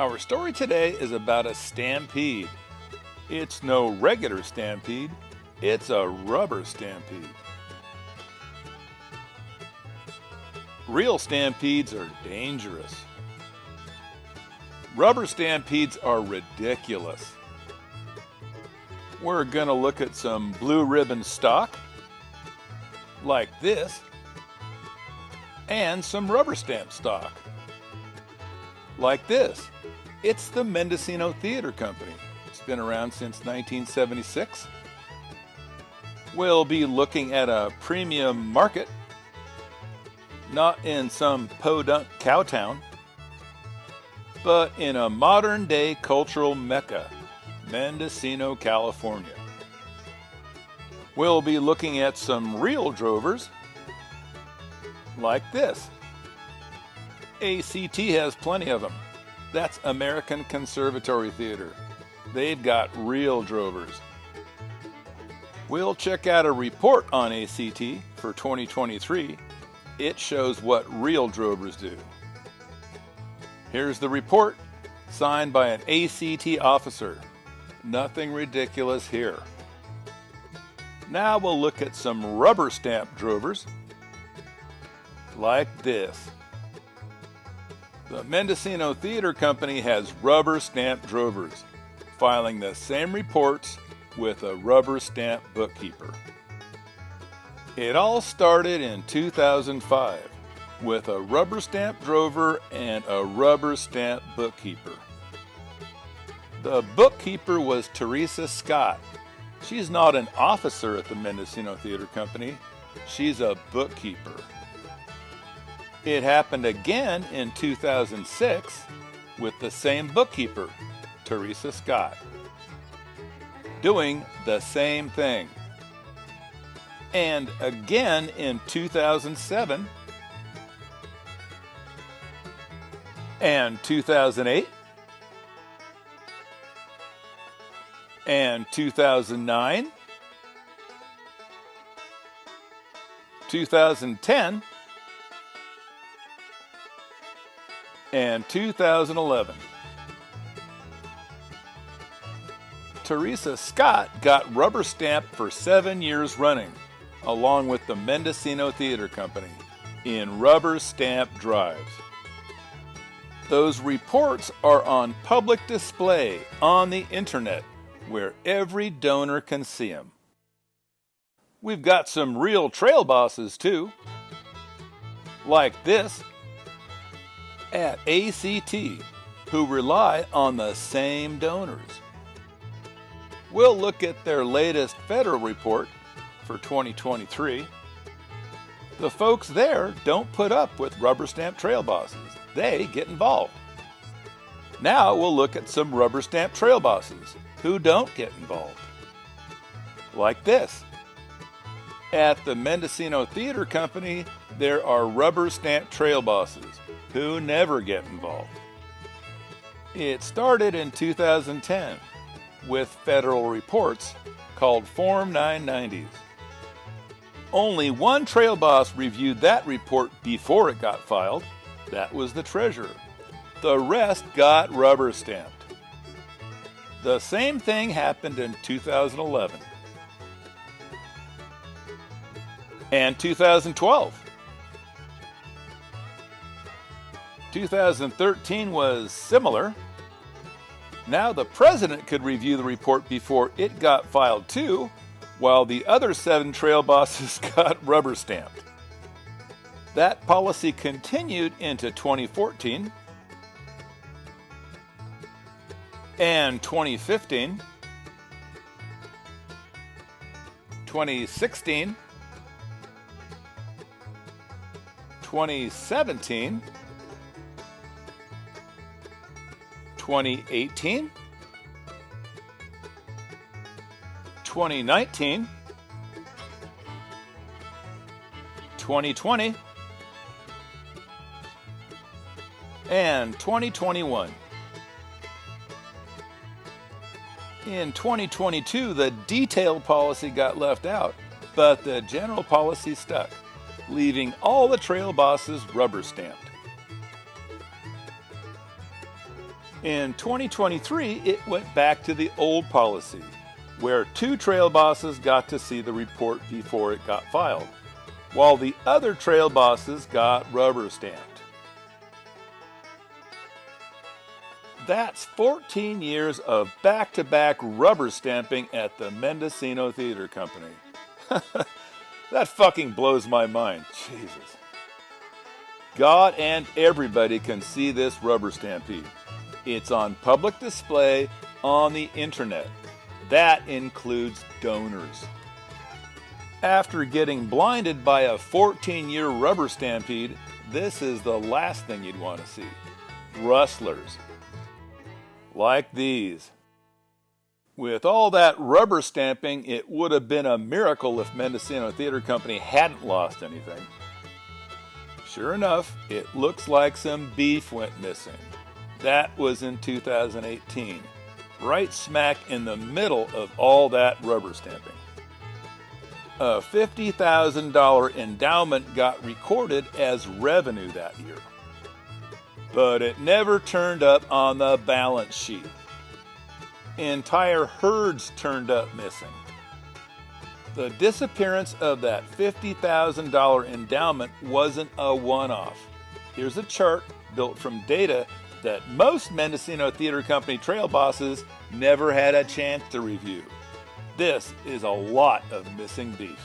Our story today is about a stampede. It's no regular stampede, it's a rubber stampede. Real stampedes are dangerous. Rubber stampedes are ridiculous. We're going to look at some blue ribbon stock, like this, and some rubber stamp stock, like this. It's the Mendocino Theater Company. It's been around since 1976. We'll be looking at a premium market, not in some podunk cowtown, but in a modern-day cultural mecca, Mendocino, California. We'll be looking at some real drovers, like this. ACT has plenty of them. That's American Conservatory Theater. They've got real drovers. We'll check out a report on ACT for 2023. It shows what real drovers do. Here's the report, signed by an ACT officer. Nothing ridiculous here. Now we'll look at some rubber stamp drovers, like this. The Mendocino Theater Company has rubber stamp drovers, filing the same reports with a rubber stamp bookkeeper. It all started in 2005 with a rubber stamp drover and a rubber stamp bookkeeper. The bookkeeper was Teresa Scott. She's not an officer at the Mendocino Theater Company. She's a bookkeeper. It happened again in 2006 with the same bookkeeper, Teresa Scott, doing the same thing. And again in 2007 and 2008 and 2009, 2010, and 2011. Teresa Scott got rubber stamped for 7 years running, along with the Mendocino Theater Company, in rubber stamp drives. Those reports are on public display on the internet, where every donor can see them. We've got some real trail bosses too, like this, at ACT, who rely on the same donors. We'll look at their latest federal report for 2023. The folks there don't put up with rubber stamp trail bosses. They get involved. Now we'll look at some rubber stamp trail bosses who don't get involved. Like this. At the Mendocino Theater Company, there are rubber stamp trail bosses who never get involved. It started in 2010 with federal reports called Form 990s. Only one trail boss reviewed that report before it got filed. That was the treasurer. The rest got rubber stamped. The same thing happened in 2011 and 2012. 2013 was similar. Now the president could review the report before it got filed too, while the other 7 trail bosses got rubber stamped. That policy continued into 2014 and 2015, 2016, 2017, 2018, 2019, 2020, and 2021. In 2022, the detailed policy got left out, but the general policy stuck, leaving all the trail bosses rubber stamped. In 2023, it went back to the old policy, where 2 trail bosses got to see the report before it got filed, while the other trail bosses got rubber stamped. That's 14 years of back-to-back rubber stamping at the Mendocino Theater Company. That fucking blows my mind. Jesus. God and everybody can see this rubber stampede. It's on public display on the internet. That includes donors. After getting blinded by a 14-year rubber stampede, this is the last thing you'd want to see. Rustlers. Like these. With all that rubber stamping, it would have been a miracle if Mendocino Theater Company hadn't lost anything. Sure enough, it looks like some beef went missing. That was in 2018, right smack in the middle of all that rubber stamping. A $50,000 endowment got recorded as revenue that year, but it never turned up on the balance sheet. Entire herds turned up missing. The disappearance of that $50,000 endowment wasn't a one-off. Here's a chart built from data that most Mendocino Theater Company trail bosses never had a chance to review. This is a lot of missing beef.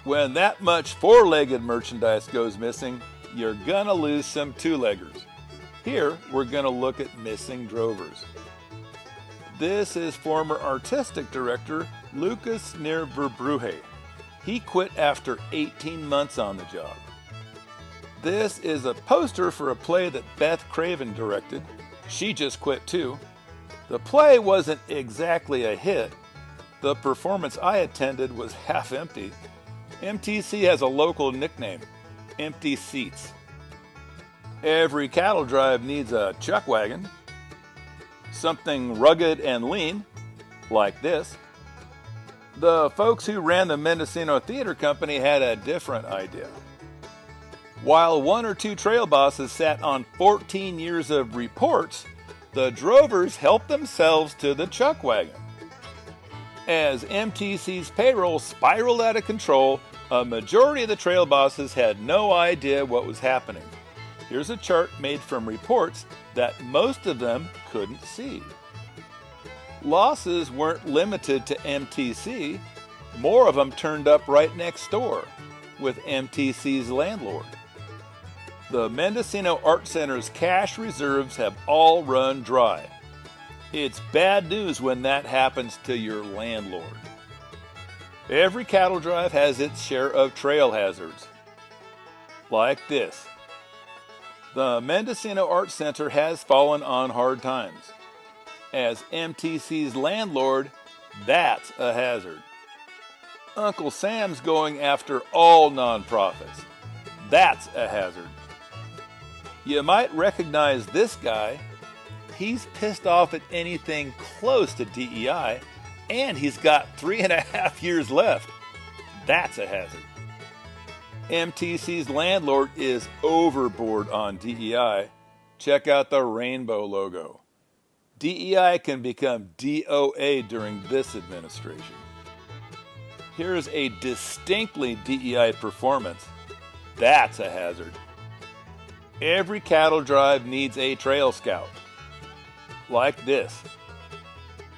When that much 4-legged merchandise goes missing, you're gonna lose some 2-leggers. Here, we're gonna look at missing drovers. This is former artistic director Lucas near Verbruhe. He quit after 18 months on the job. This is a poster for a play that Beth Craven directed. She just quit too. The play wasn't exactly a hit. The performance I attended was half empty. MTC has a local nickname, Empty Seats. Every cattle drive needs a chuck wagon. Something rugged and lean, like this. The folks who ran the Mendocino Theater Company had a different idea. While 1 or 2 trail bosses sat on 14 years of reports, the drovers helped themselves to the chuck wagon. As MTC's payroll spiraled out of control, a majority of the trail bosses had no idea what was happening. Here's a chart made from reports that most of them couldn't see. Losses weren't limited to MTC. More of them turned up right next door with MTC's landlord. The Mendocino Art Center's cash reserves have all run dry. It's bad news when that happens to your landlord. Every cattle drive has its share of trail hazards. Like this. The Mendocino Art Center has fallen on hard times. As MTC's landlord, that's a hazard. Uncle Sam's going after all nonprofits. That's a hazard. You might recognize this guy. He's pissed off at anything close to DEI, and he's got 3.5 years left. That's a hazard. MTC's landlord is overboard on DEI. Check out the rainbow logo. DEI can become DOA during this administration. Here's a distinctly DEI performance. That's a hazard. Every cattle drive needs a trail scout. Like this.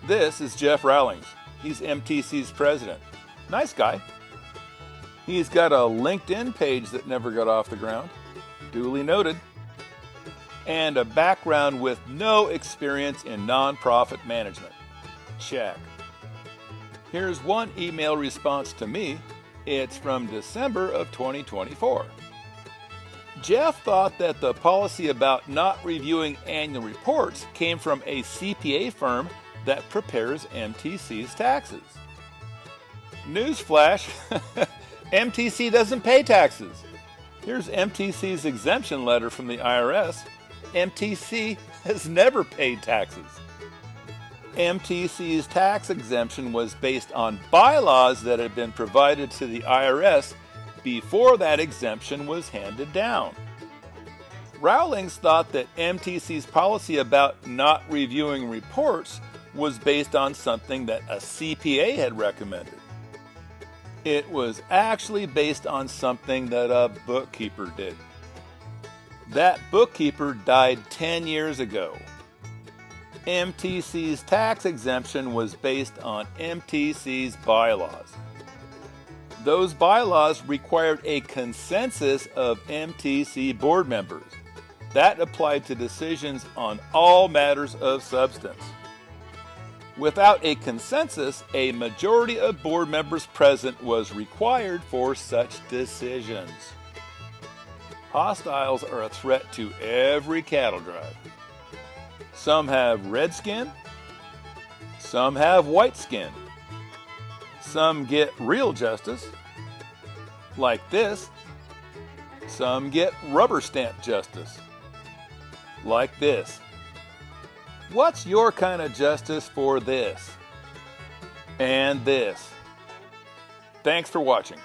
This is Jeff Rawlings. He's MTC's president. Nice guy. He's got a LinkedIn page that never got off the ground. Duly noted. And a background with no experience in nonprofit management. Check. Here's one email response to me. It's from December of 2024. Jeff thought that the policy about not reviewing annual reports came from a CPA firm that prepares MTC's taxes. Newsflash, MTC doesn't pay taxes. Here's MTC's exemption letter from the IRS. MTC has never paid taxes. MTC's tax exemption was based on bylaws that had been provided to the IRS before that exemption was handed down. Rowlings thought that MTC's policy about not reviewing reports was based on something that a CPA had recommended. It was actually based on something that a bookkeeper did. That bookkeeper died 10 years ago. MTC's tax exemption was based on MTC's bylaws. Those bylaws required a consensus of MTC board members. That applied to decisions on all matters of substance. Without a consensus, a majority of board members present was required for such decisions. Hostiles are a threat to every cattle drive. Some have red skin, some have white skin. Some get real justice, like this. Some get rubber stamp justice, like this. What's your kind of justice for this? And this? Thanks for watching.